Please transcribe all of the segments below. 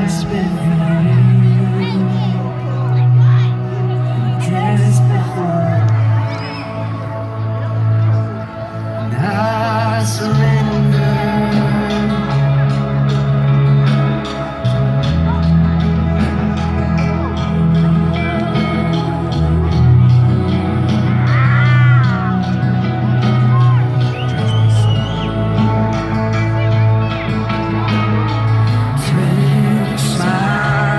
dressed with you, dressed before, and I surrender. Smile.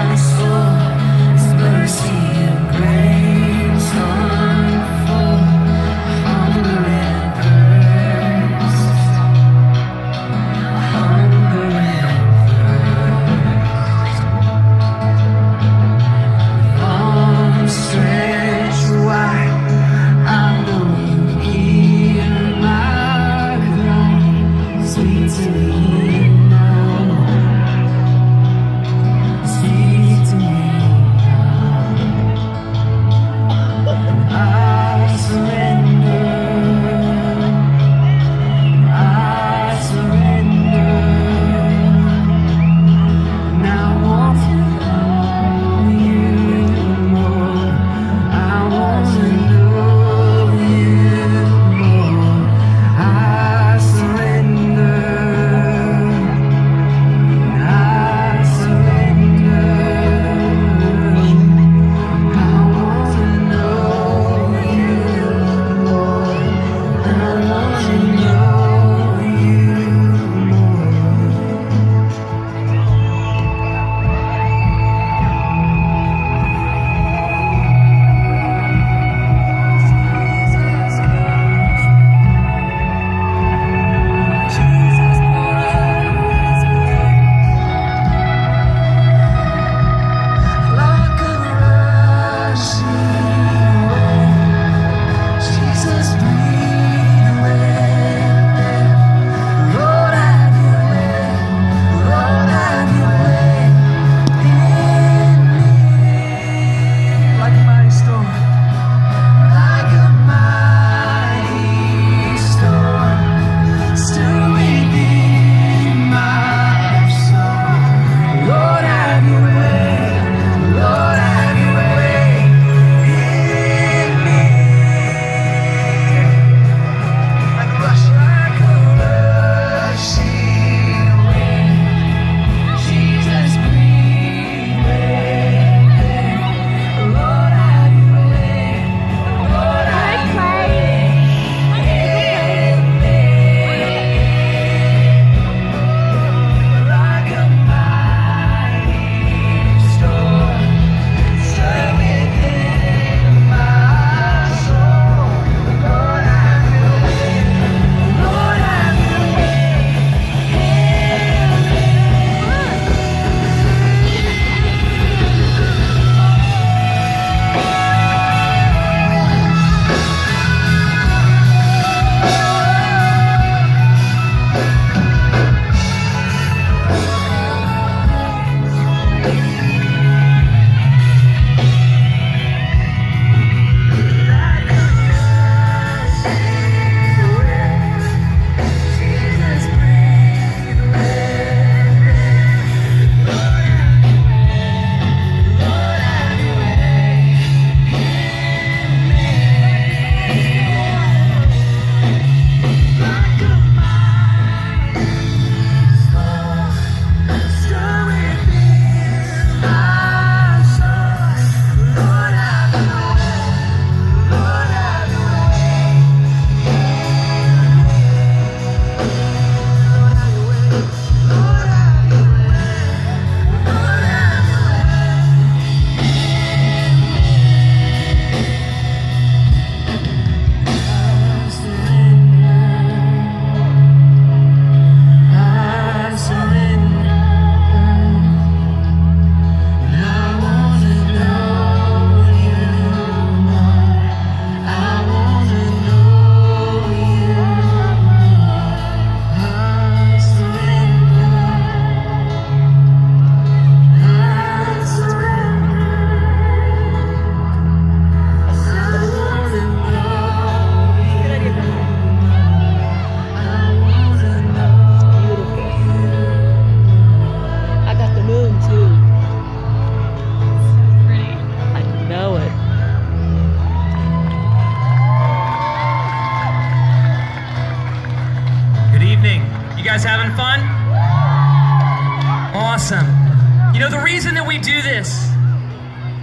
The reason that we do this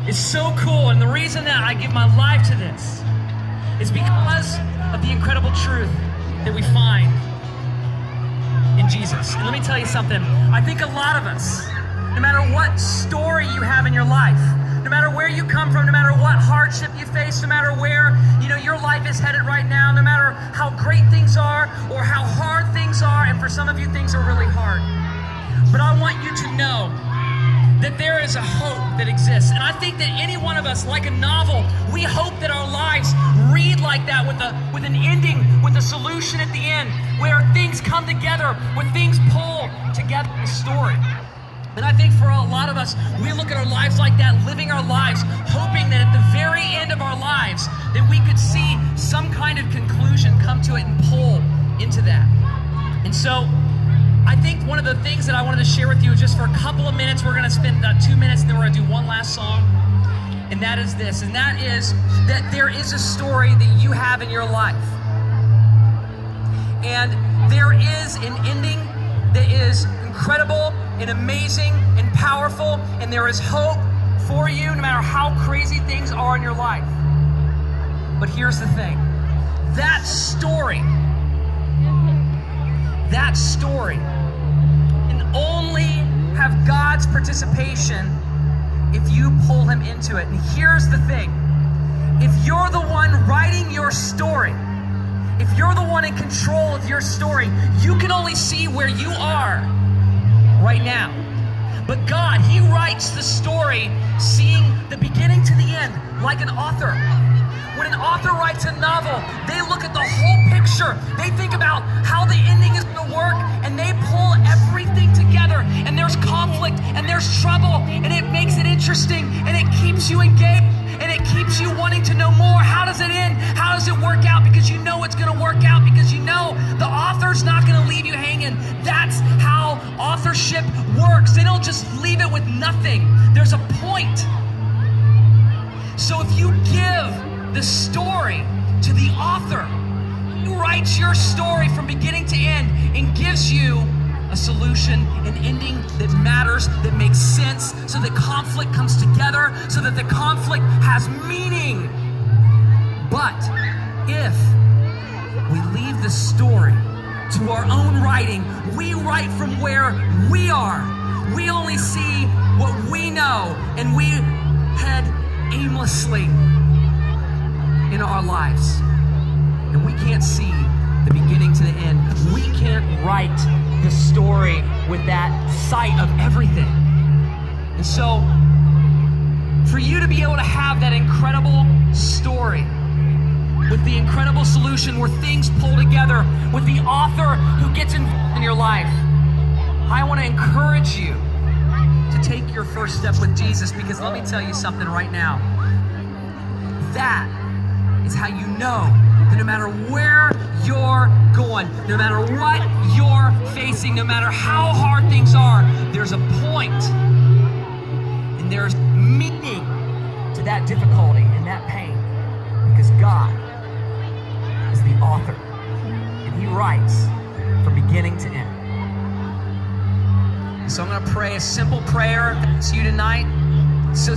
is so cool, and the reason that I give my life to this is because of the incredible truth that we find in Jesus. And let me tell you something. I think a lot of us, no matter what story you have in your life, no matter where you come from, no matter what hardship you face, no matter where your life is headed right now, no matter how great things are or how hard things are, and for some of you things are really hard. But I want you to know that there is a hope that exists. And I think that any one of us, like a novel, we hope that our lives read like that, with an ending, with a solution at the end, where things come together, where things pull together in a story. And I think for a lot of us, we look at our lives like that, living our lives, hoping that at the very end of our lives, that we could see some kind of conclusion come to it and pull into that. And so, I think one of the things that I wanted to share with you is just for a couple of minutes, we're going to spend 2 minutes, and then we're going to do one last song. And that is this, and that is that there is a story that you have in your life. And there is an ending that is incredible and amazing and powerful, and there is hope for you no matter how crazy things are in your life. But here's the thing. That story can only have God's participation if you pull him into it. And here's the thing. If you're the one writing your story, if you're the one in control of your story, you can only see where you are right now. But God, he writes the story seeing the beginning to the end, like an author. When an author writes a novel, they look at the whole picture. They think about how the ending is going to work, and they pull everything together. And there's conflict, and there's trouble, and it makes it interesting, and it keeps you engaged, and it keeps you wanting to know more. How does it end? How does it work out? Because you know it's going to work out, because you know the author's not going to leave you hanging. That's how authorship works. They don't just leave it with nothing. There's a point. So if you give the story to the author, who writes your story from beginning to end and gives you a solution, an ending that matters, that makes sense, so that conflict comes together, so that the conflict has meaning. But if we leave the story to our own writing, we write from where we are. We only see what we know, and we head aimlessly in our lives, and we can't see the beginning to the end. We can't write the story with that sight of everything. And so, for you to be able to have that incredible story with the incredible solution where things pull together, with the author who gets involved in your life, I want to encourage you to take your first step with Jesus, because let me tell you something right now. That is how you know that no matter where you're going, no matter what you're facing, no matter how hard things are, there's a point and there's meaning to that difficulty and that pain, because God is the author, and he writes from beginning to end. So I'm going to pray a simple prayer to you tonight. So